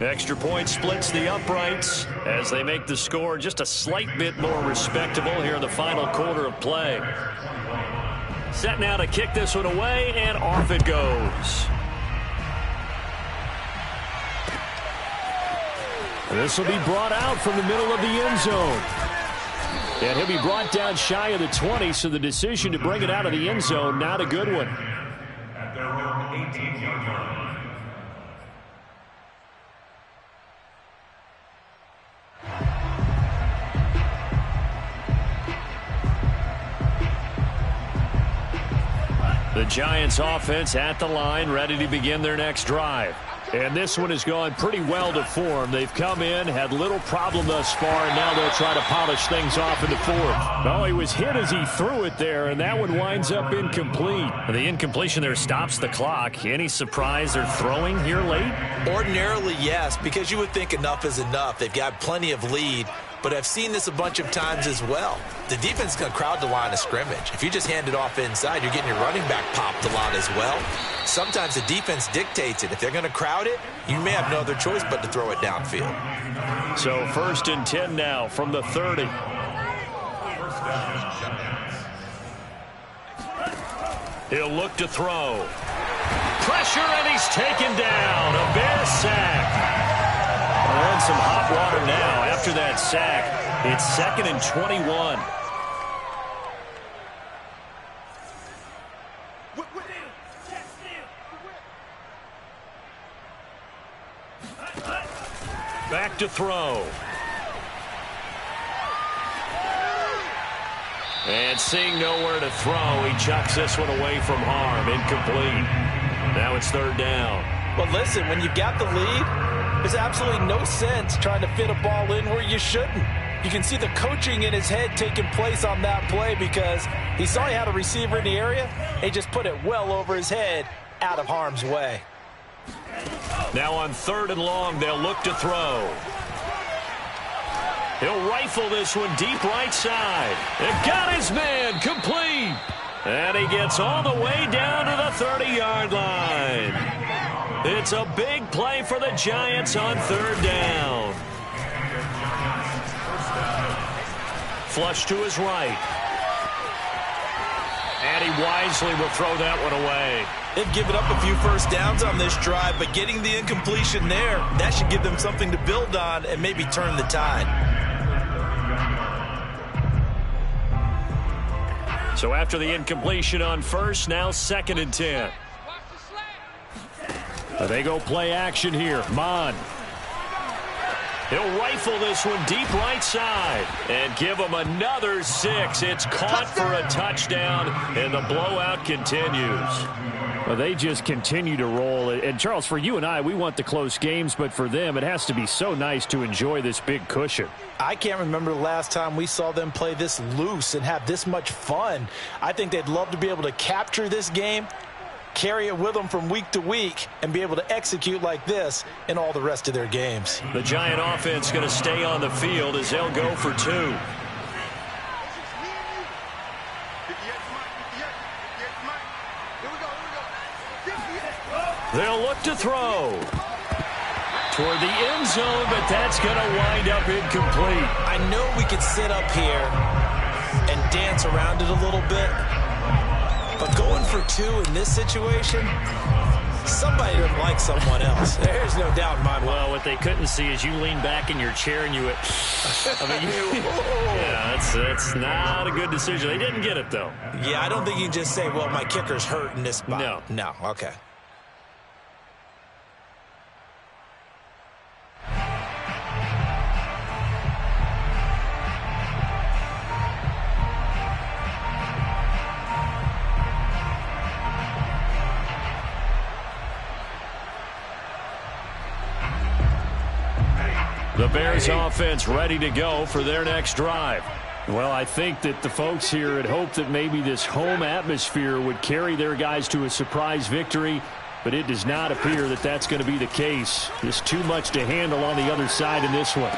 Extra point splits the uprights as they make the score just a slight bit more respectable here in the final quarter of play. Set now to kick this one away, and off it goes. This will be brought out from the middle of the end zone. And he'll be brought down shy of the 20, so the decision to bring it out of the end zone, not a good one. At their own 18-yard line. The Giants offense at the line, ready to begin their next drive. And this one has gone pretty well to form. They've come in, had little problem thus far, and now they'll try to polish things off in the fourth. Oh, he was hit as he threw it there, and that one winds up incomplete. The incompletion there stops the clock. Any surprise they're throwing here late? Ordinarily, yes, because you would think enough is enough. They've got plenty of lead, but I've seen this a bunch of times as well. The defense is going to crowd the line of scrimmage. If you just hand it off inside, you're getting your running back popped a lot as well. Sometimes the defense dictates it. If they're going to crowd it, you may have no other choice but to throw it downfield. So 1st and 10 now from the 30. He'll look to throw. Pressure, and he's taken down. A Bear sack. And some hot water now after that sack. It's 2nd and 21. Back to throw. And seeing nowhere to throw, he chucks this one away from harm. Incomplete. Now it's 3rd down. Well, listen, when you've got the lead, there's absolutely no sense trying to fit a ball in where you shouldn't. You can see the coaching in his head taking place on that play because he saw he had a receiver in the area. He just put it well over his head out of harm's way. Now on 3rd and long, they'll look to throw. He'll rifle this one deep right side. It got his man, complete. And he gets all the way down to the 30-yard line. It's a big play for the Giants on 3rd down. Flush to his right. And he wisely will throw that one away. They've given up a few first downs on this drive, but getting the incompletion there, that should give them something to build on and maybe turn the tide. So after the incompletion on first, now 2nd and 10. They go play action here. Mon. He'll rifle this one deep right side and give him another 6. It's caught for a touchdown, and the blowout continues. Well, they just continue to roll. And, Charles, for you and I, we want the close games, but for them, it has to be so nice to enjoy this big cushion. I can't remember the last time we saw them play this loose and have this much fun. I think they'd love to be able to capture this game, carry it with them from week to week, and be able to execute like this in all the rest of their games. The Giant offense going to stay on the field as they'll go for 2. They'll look to throw toward the end zone, but that's going to wind up incomplete. I know we could sit up here and dance around it a little bit, but going for 2 in this situation, somebody doesn't like someone else. There's no doubt in my mind. Well, what they couldn't see is you lean back in your chair and you went, yeah, that's not a good decision. They didn't get it, though. Yeah, I don't think you can just say, well, my kicker's hurt in this spot. No. No, okay. The Bears offense ready to go for their next drive. Well, I think that the folks here had hoped that maybe this home atmosphere would carry their guys to a surprise victory, but it does not appear that that's going to be the case. Just too much to handle on the other side in this one.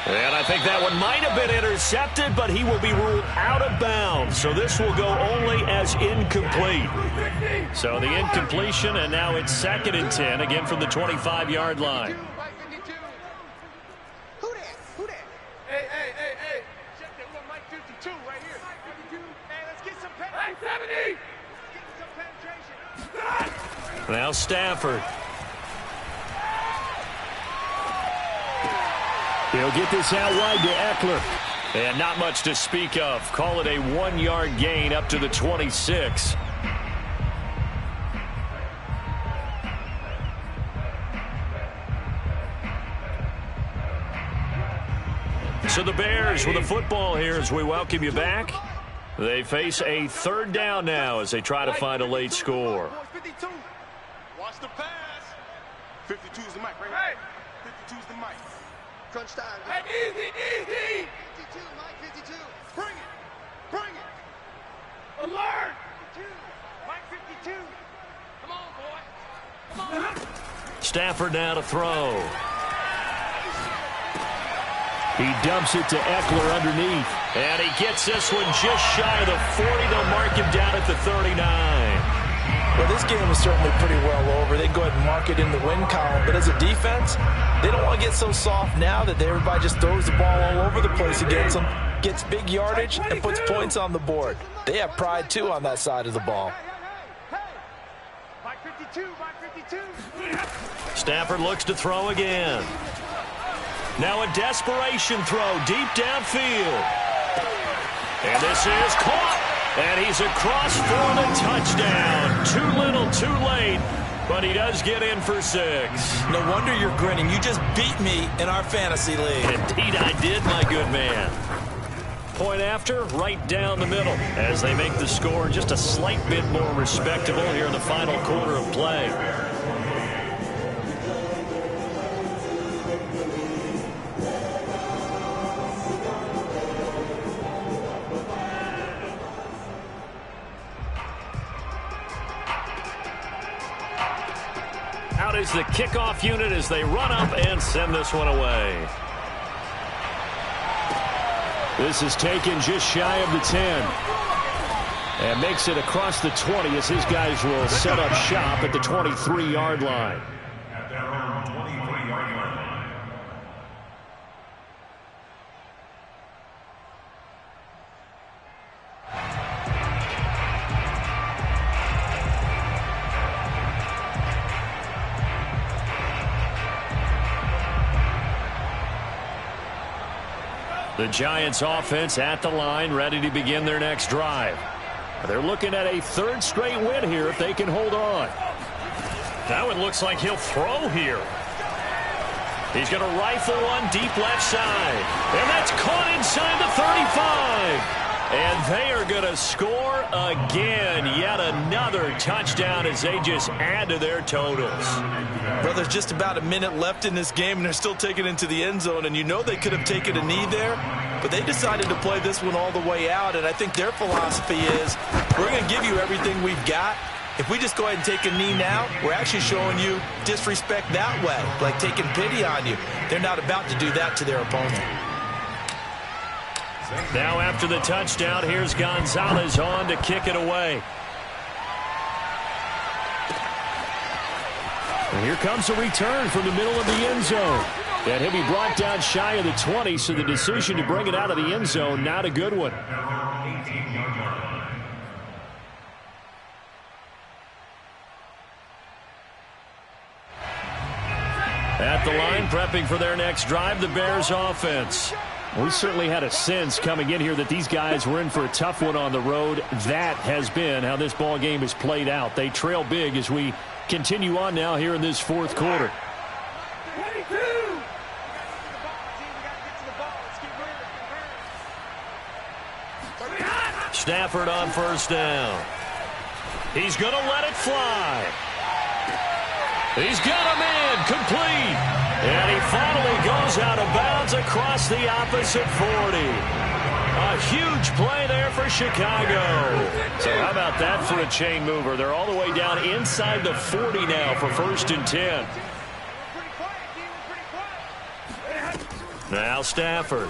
And I think that one might have been intercepted, but he will be ruled out of bounds. So this will go only as incomplete. So the incompletion, and now it's 2nd and 10, again from the 25-yard line. Now Stafford. He'll get this out wide to Eckler. And not much to speak of. Call it a 1-yard gain up to the 26. So the Bears with a football here as we welcome you back. They face a 3rd down now as they try to find a late score. Watch the pass. 52 is the mic, right? 52 is the mic. Crunch time. Hey, easy. 52, Mike, 52. Bring it. Alert. 52, Mike, 52. Come on, boy. Come on. Stafford now to throw. He dumps it to Eckler underneath. And he gets this one just shy of the 40. They'll mark him down at the 39. Well, this game is certainly pretty well over. They can go ahead and mark it in the win column. But as a defense, they don't want to get so soft now that everybody just throws the ball all over the place against them, gets big yardage, and puts points on the board. They have pride, too, on that side of the ball. Mike 52, Mike 52. Stafford looks to throw again. Now a desperation throw deep downfield. And this is caught. And he's across for the touchdown. Too little, too late. But he does get in for 6. No wonder you're grinning. You just beat me in our fantasy league. Indeed I did, my good man. Point after, right down the middle. As they make the score just a slight bit more respectable here in the final quarter of play. Out is the kickoff unit as they run up and send this one away. This is taken just shy of the 10. And makes it across the 20 as his guys will set up shop at the 23-yard line. At their own 23-yard line. The Giants offense at the line, ready to begin their next drive. They're looking at a third straight win here if they can hold on. Now it looks like he'll throw here. He's going to rifle one deep left side. And that's caught inside the 35. And they are going to score again. Yet another touchdown as they just add to their totals. Well, there's just about a minute left in this game, and they're still taking it into the end zone. And you know they could have taken a knee there, but they decided to play this one all the way out. And I think their philosophy is, we're going to give you everything we've got. If we just go ahead and take a knee now, we're actually showing you disrespect that way, like taking pity on you. They're not about to do that to their opponent. Now after the touchdown, here's Gonzalez on to kick it away. And here comes a return from the middle of the end zone. And he'll be brought down shy of the 20, so the decision to bring it out of the end zone, not a good one. At the line, prepping for their next drive, the Bears offense. We certainly had a sense coming in here that these guys were in for a tough one on the road. That has been how this ball game is played out. They trail big as we continue on now here in this fourth quarter. Stafford on first down. He's going to let it fly. He's got him in, complete. And he finally goes out of bounds across the opposite 40. A huge play there for Chicago. So how about that for a chain mover? They're all the way down inside the 40 now for 1st and 10. Now Stafford.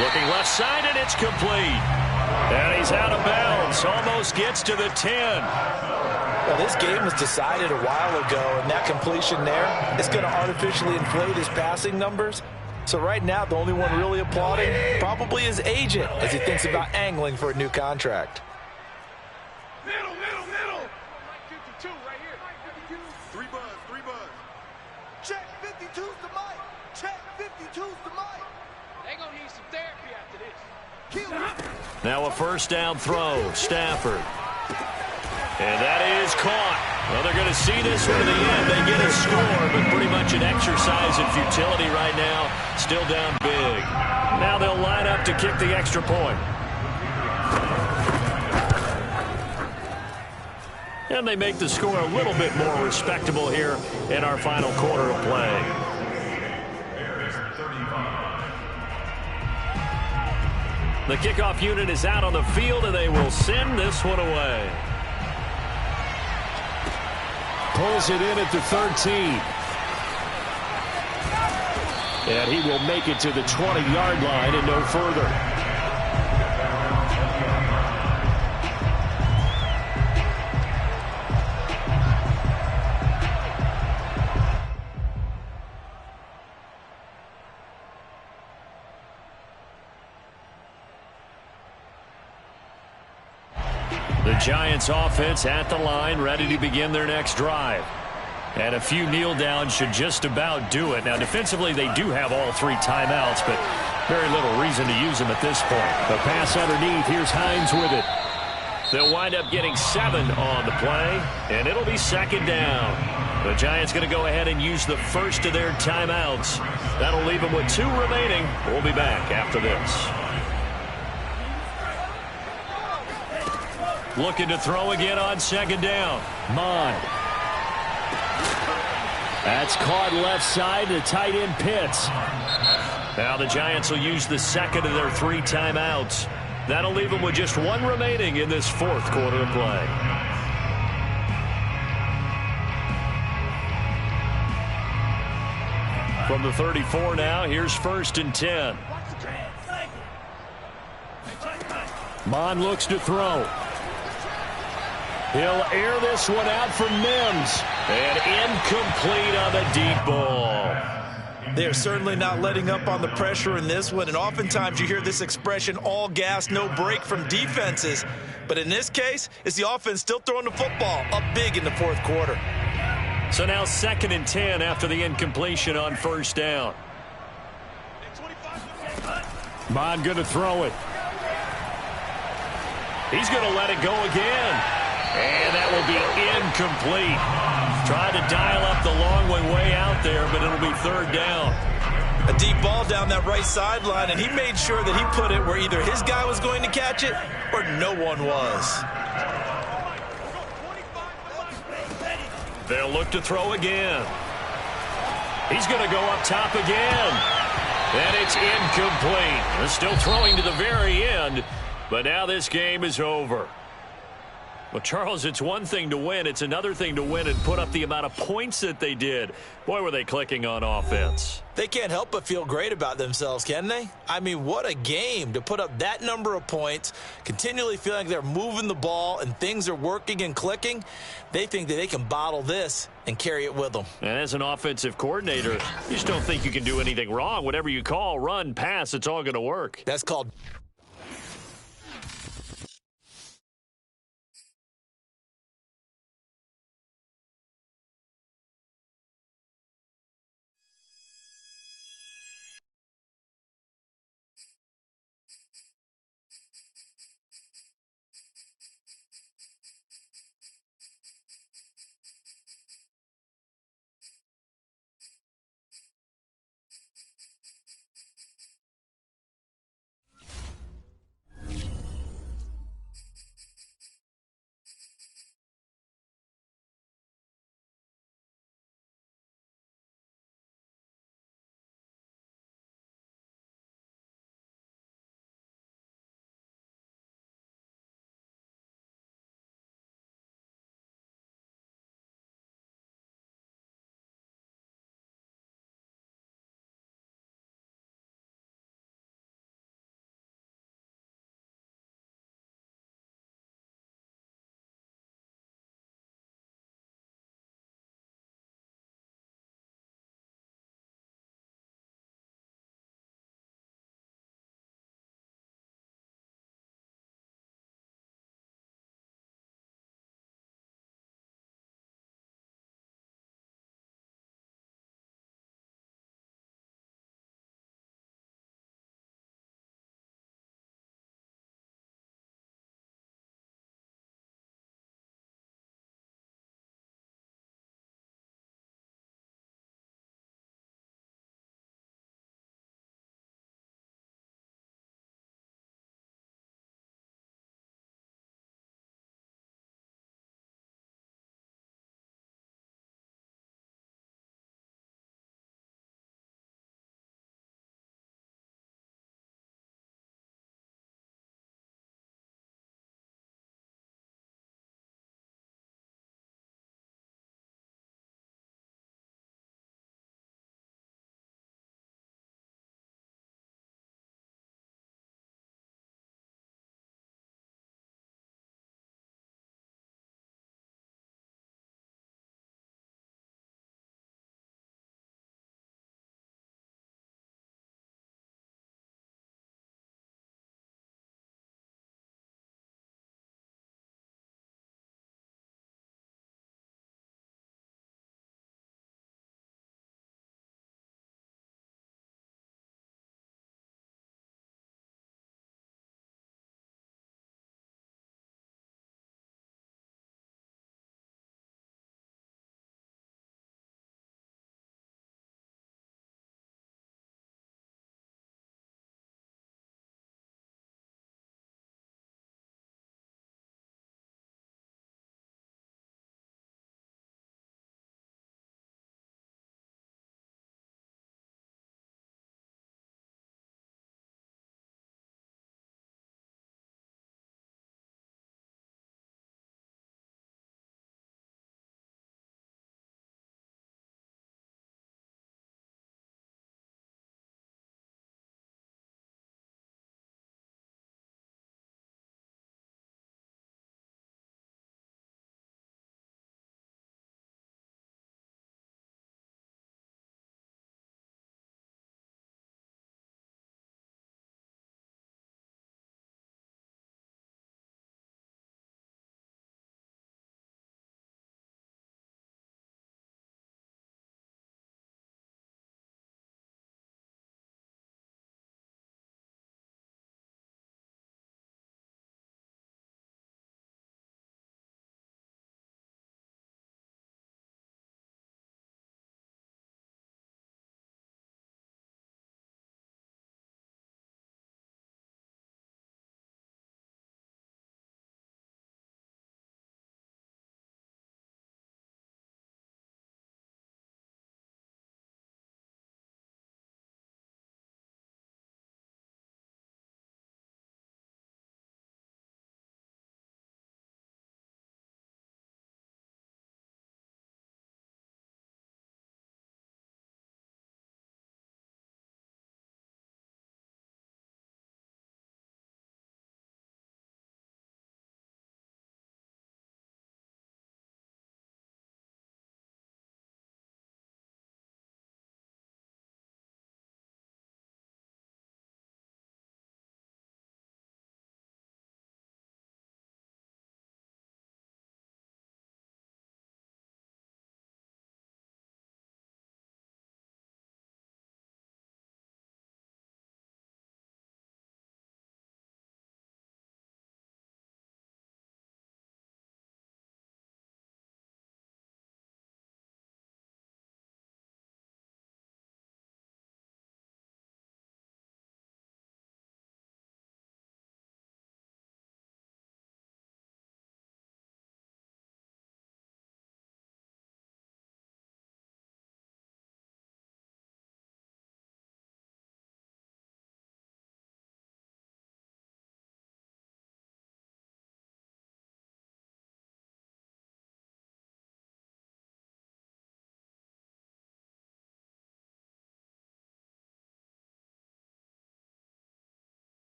Looking left side, and it's complete. And he's out of bounds. Almost gets to the 10. Well, this game was decided a while ago, and that completion there is going to artificially inflate his passing numbers. So right now, the only one really applauding probably his agent as he thinks about angling for a new contract. Middle. Mike 52 right here. Mike 52. 3 buzz. Check 52's the Mike. Check 52's the Mike. They gonna need some therapy after this. Now a first down throw. Stafford. And that is caught. Well, they're going to see this one to the end. They get a score, but pretty much an exercise in futility right now. Still down big. Now they'll line up to kick the extra point. And they make the score a little bit more respectable here in our final quarter of play. The kickoff unit is out on the field, and they will send this one away. Pulls it in at the 13. And he will make it to the 20-yard line and no further. The Giants offense at the line, ready to begin their next drive. And a few kneel downs should just about do it. Now, defensively, they do have all 3 timeouts, but very little reason to use them at this point. The pass underneath, here's Hines with it. They'll wind up getting 7 on the play, and it'll be 2nd down. The Giants going to go ahead and use the first of their timeouts. That'll leave them with 2 remaining. We'll be back after this. Looking to throw again on 2nd down. Mond. That's caught left side to tight end Pitts. Now the Giants will use the 2nd of their 3 timeouts. That'll leave them with just 1 remaining in this 4th quarter of play. From the 34 now, here's 1st and 10. Mond looks to throw. He'll air this one out for Mims. And incomplete on the deep ball. They're certainly not letting up on the pressure in this one. And oftentimes you hear this expression, all gas, no break from defenses. But in this case, it's the offense still throwing the football up big in the 4th quarter. So now 2nd and 10 after the incompletion on 1st down. Bond going to throw it. He's going to let it go again. And that will be incomplete. Trying to dial up the long one way out there, but it'll be third down. A deep ball down that right sideline, and he made sure that he put it where either his guy was going to catch it or no one was. They'll look to throw again. He's going to go up top again. And it's incomplete. They're still throwing to the very end, but now this game is over. Well, Charles, it's one thing to win. It's another thing to win and put up the amount of points that they did. Boy, were they clicking on offense. They can't help but feel great about themselves, can they? I mean, what a game to put up that number of points, continually feeling like they're moving the ball and things are working and clicking. They think that they can bottle this and carry it with them. And as an offensive coordinator, you just don't think you can do anything wrong. Whatever you call, run, pass, it's all going to work. That's called